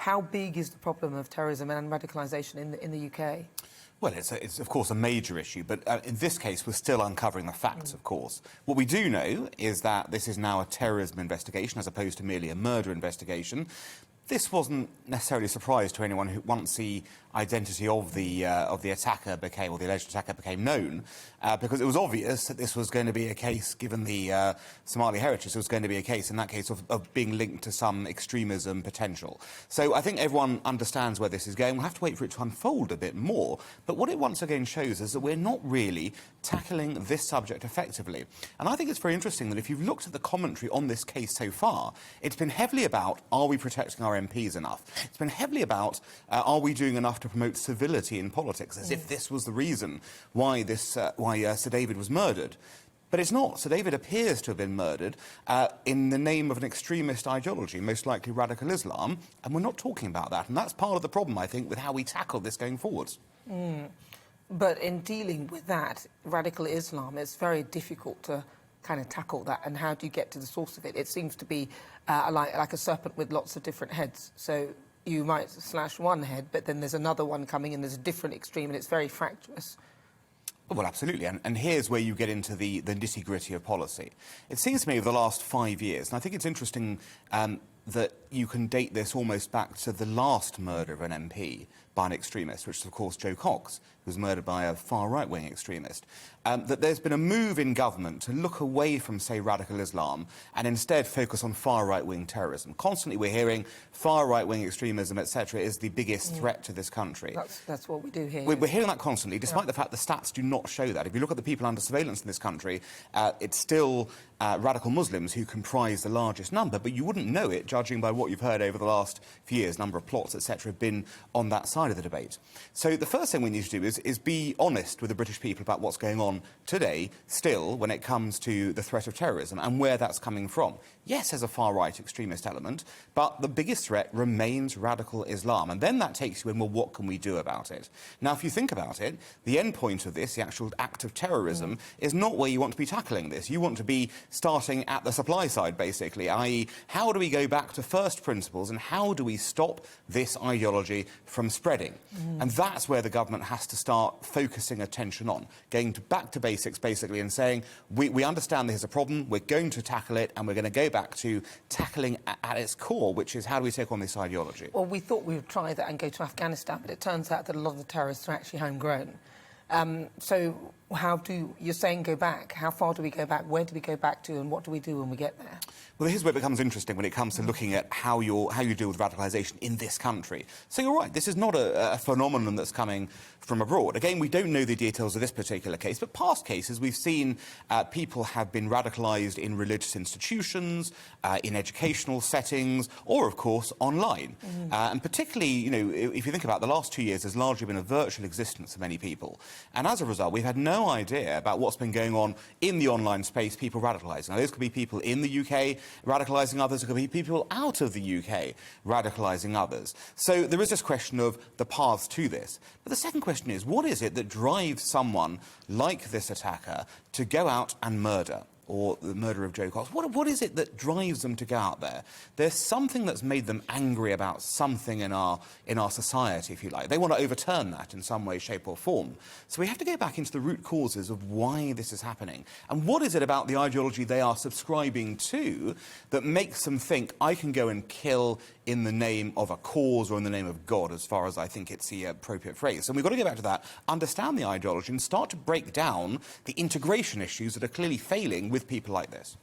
How big is the problem of terrorism and radicalisation in the UK? Well, it's of course a major issue, but in this case we're still uncovering the facts, of course. What we do know is that this is now a terrorism investigation as opposed to merely a murder investigation. This wasn't necessarily a surprise to anyone who, once the identity of the attacker became, or the alleged attacker became known, because it was obvious that this was going to be a case, given the Somali heritage, it was going to be a case, in that case, of being linked to some extremism potential. So I think everyone understands where this is going. We'll have to wait for it to unfold a bit more. But what it once again shows is that we're not really tackling this subject effectively. And I think it's very interesting that if you've looked at the commentary on this case so far, it's been heavily about, are we protecting our MPs enough? It's been heavily about, are we doing enough to promote civility in politics, as if this was the reason why Sir David was murdered. But it's not. Sir David appears to have been murdered in the name of an extremist ideology, most likely radical Islam, and we're not talking about that. And that's part of the problem, I think, with how we tackle this going forwards. But in dealing with that, radical Islam, it's very difficult to kind of tackle that. And how do you get to the source of it? It seems to be like a serpent with lots of different heads. So you might slash one head, but then there's another one coming and there's a different extreme, and it's very fractious. Well, absolutely. And here's where you get into the nitty-gritty of policy. It seems to me over the last 5 years, and I think it's interesting that you can date this almost back to the last murder of an MP by an extremist, which is, of course, Joe Cox, who was murdered by a far right-wing extremist, that there's been a move in government to look away from, say, radical Islam and instead focus on far right-wing terrorism. Constantly we're hearing far right-wing extremism, etc., is the biggest threat to this country. That's what we do here. We're hearing that constantly, despite the fact the stats do not show that. If you look at the people under surveillance in this country, it's still radical Muslims who comprise the largest number, but you wouldn't know it, judging by what you've heard over the last few years. Number of plots, etc., have been on that side of the debate. So the first thing we need to do is be honest with the British people about what's going on today, still, when it comes to the threat of terrorism and where that's coming from. Yes, there's a far-right extremist element, but the biggest threat remains radical Islam. And then that takes you in, well, what can we do about it? Now, if you think about it, the end point of this, the actual act of terrorism, is not where you want to be tackling this. You want to be starting at the supply side, basically, i.e., how do we go back to first principles and how do we stop this ideology from spreading? And that's where the government has to start focusing attention on, going back to basics, basically, and saying, we understand there's a problem, we're going to tackle it, and we're going to go back to tackling at its core, which is how do we take on this ideology? Well, we thought we would try that and go to Afghanistan, but it turns out that a lot of the terrorists are actually homegrown. So you're saying go back. How far do we go back? Where do we go back to, and what do we do when we get there? Well, here's where it becomes interesting when it comes to looking at how you deal with radicalisation in this country. So you're right, this is not a phenomenon that's coming from abroad. Again, we don't know the details of this particular case, but past cases we've seen people have been radicalised in religious institutions, in educational settings, or, of course, online. And particularly, you know, if you think about it, the last 2 years, there's largely been a virtual existence for many people. And as a result, we've had no idea about what's been going on in the online space, people radicalising. Now, those could be people in the UK radicalising others, it could be people out of the UK radicalising others. So there is this question of the paths to this. But the second question is, what is it that drives someone like this attacker to go out and murder? Or the murder of Joe Cox. What is it that drives them to go out there? There's something that's made them angry about something in our society, if you like. They want to overturn that in some way, shape or form. So we have to go back into the root causes of why this is happening. And what is it about the ideology they are subscribing to that makes them think, I can go and kill in the name of a cause or in the name of God, as far as I think it's the appropriate phrase. So we've got to go back to that, understand the ideology and start to break down the integration issues that are clearly failing with people like this.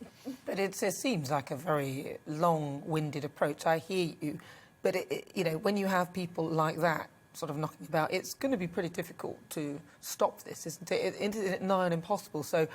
But it seems like a very long-winded approach. I hear you. But, you know, when you have people like that sort of knocking about, it's going to be pretty difficult to stop this, isn't it? Isn't it nigh on impossible? So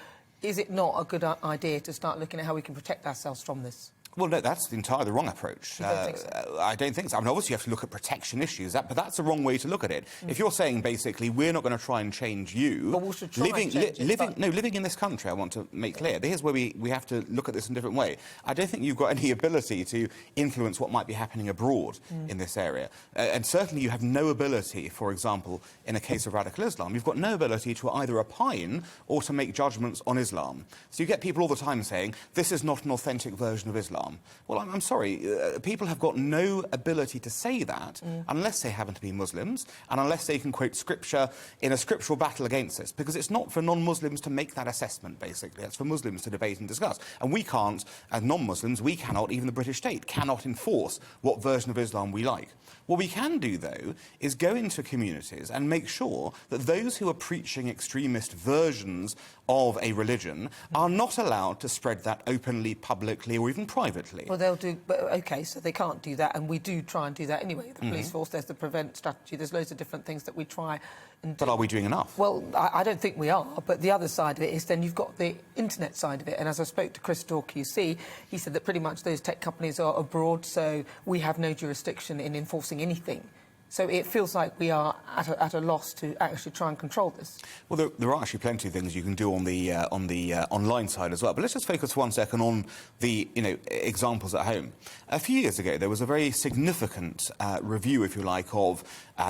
is it not a good idea to start looking at how we can protect ourselves from this? Well, no, that's entirely the wrong approach. You don't think so? I don't think so. I mean, obviously you have to look at protection issues, but that's the wrong way to look at it. If you're saying, basically, we're not going to try and change you... But we should try and change it, living in this country, I want to make clear. Here's where we have to look at this in a different way. I don't think you've got any ability to influence what might be happening abroad in this area. And certainly you have no ability, for example, in a case of radical Islam, you've got no ability to either opine or to make judgments on Islam. So you get people all the time saying, this is not an authentic version of Islam. Islam. Well, I'm sorry, people have got no ability to say that unless they happen to be Muslims and unless they can quote scripture in a scriptural battle against this, because it's not for non-Muslims to make that assessment, basically. It's for Muslims to debate and discuss. And we can't, as non-Muslims, we cannot, even the British state, cannot enforce what version of Islam we like. What we can do, though, is go into communities and make sure that those who are preaching extremist versions of a religion are not allowed to spread that openly, publicly, or even privately. Well, they'll do... But, OK, so they can't do that, and we do try and do that anyway. The police force, there's the prevent strategy, there's loads of different things that we try and do. But are we doing enough? Well, I don't think we are, but the other side of it is then you've got the internet side of it, and as I spoke to Chris Dorr QC, he said that pretty much those tech companies are abroad, so we have no jurisdiction in enforcing anything. So it feels like we are at a loss to actually try and control this. Well, there are actually plenty of things you can do on the online side as well. But let's just focus for 1 second on the examples at home. A few years ago, there was a very significant review, if you like, of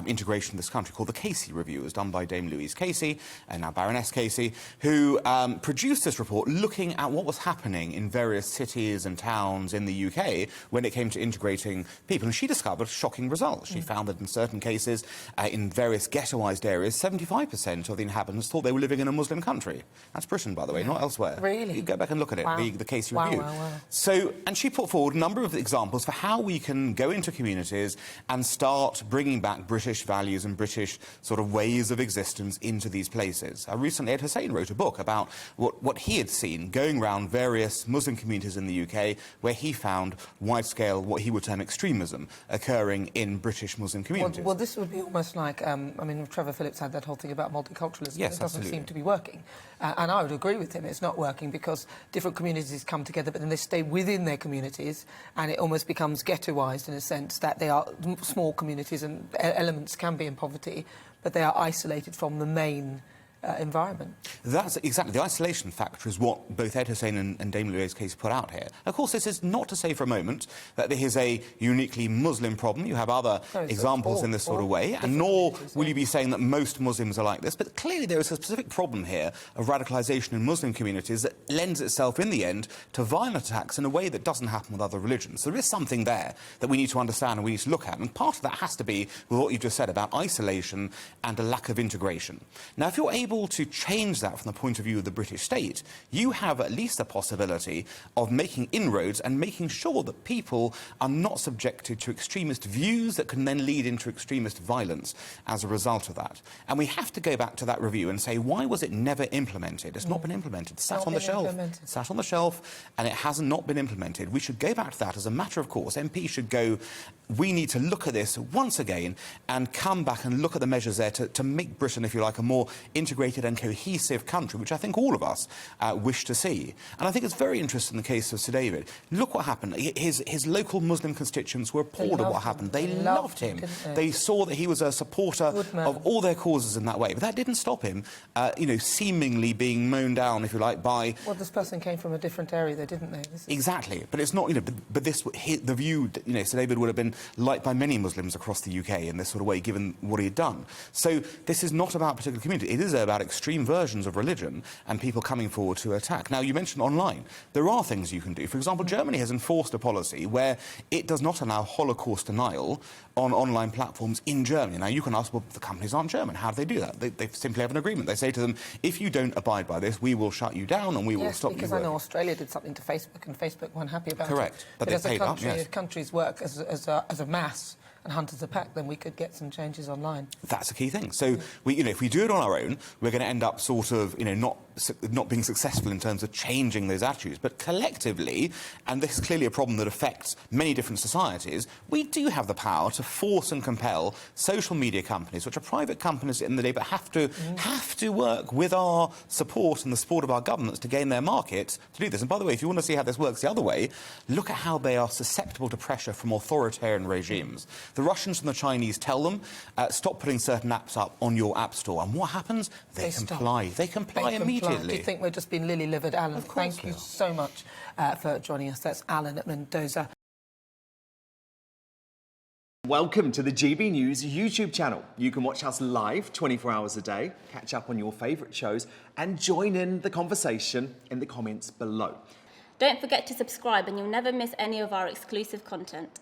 integration in this country called the Casey Review. It was done by Dame Louise Casey, and now Baroness Casey, who produced this report looking at what was happening in various cities and towns in the UK when it came to integrating people. And she discovered shocking results. She found that in certain cases, in various ghettoised areas, 75% of the inhabitants thought they were living in a Muslim country. That's Britain, by the way, not elsewhere. Really? You go back and look at it, wow. the Casey Review. Wow. So, and she put forward a number of examples for how we can go into communities and start bringing back British values and British sort of ways of existence into these places. Recently, Ed Hussein wrote a book about what he had seen going around various Muslim communities in the UK where he found wide-scale, what he would term extremism, occurring in British Muslim communities. Well, this would be almost like, I mean, Trevor Phillips had that whole thing about multiculturalism. Yes, it doesn't absolutely. seem to be working. And I would agree with him. It's not working because different communities come together, but then they stay within their communities, and it almost becomes ghettoised in a sense that they are small communities and elements can be in poverty, but they are isolated from the main environment. That's exactly. The isolation factor is what both Ed Hussein and Dame Louise Casey put out here. Of course, this is not to say for a moment that there is a uniquely Muslim problem. You have other examples in this sort of way, and nor will you be saying that most Muslims are like this. But clearly there is a specific problem here of radicalisation in Muslim communities that lends itself, in the end, to violent attacks in a way that doesn't happen with other religions. So there is something there that we need to understand and we need to look at. And part of that has to be with what you just said about isolation and a lack of integration. Now, if you're able to change that from the point of view of the British state, you have at least a possibility of making inroads and making sure that people are not subjected to extremist views that can then lead into extremist violence as a result of that. And we have to go back to that review and say, why was it never implemented? It's not been implemented. It sat on the shelf. It sat on the shelf, and it has not been implemented. We should go back to that as a matter of course. MPs should go, we need to look at this once again and come back and look at the measures there to make Britain, if you like, a more integrated and cohesive country, which I think all of us wish to see. And I think it's very interesting in the case of Sir David. Look what happened. His local Muslim constituents were appalled at what happened. They loved him. They saw that he was a supporter of all their causes in that way. But that didn't stop him, seemingly being mown down, if you like, by... Well, this person came from a different area, though, didn't they? Exactly. But it's not, but this, the view, Sir David would have been liked by many Muslims across the UK in this sort of way, given what he had done. So this is not about a particular community. It is about extreme versions of religion and people coming forward to attack. Now, you mentioned online. There are things you can do. For example, Germany has enforced a policy where it does not allow Holocaust denial on online platforms in Germany. Now, you can ask, well, the companies aren't German. How do they do that? They simply have an agreement. They say to them, if you don't abide by this, we will shut you down and we will stop you. Because I know Australia did something to Facebook and Facebook weren't happy about it. Correct. But as they paid up, yes. If countries work as a mass and hunt as a pack, then we could get some changes online. That's a key thing. So, if we do it on our own, we're going to end up sort of, not being successful in terms of changing those attitudes. But collectively, and this is clearly a problem that affects many different societies, we do have the power to force and compel social media companies, which are private companies in the day, but have to work with our support and the support of our governments to gain their market to do this. And by the way, if you want to see how this works the other way, look at how they are susceptible to pressure from authoritarian regimes. The Russians and the Chinese tell them, stop putting certain apps up on your app store. And what happens? They comply. They comply immediately. Do you think we're just being lily-livered? Alan, thank you so much for joining us. That's Alan at Mendoza. Welcome to the GB News YouTube channel. You can watch us live 24 hours a day, catch up on your favourite shows and join in the conversation in the comments below. Don't forget to subscribe and you'll never miss any of our exclusive content.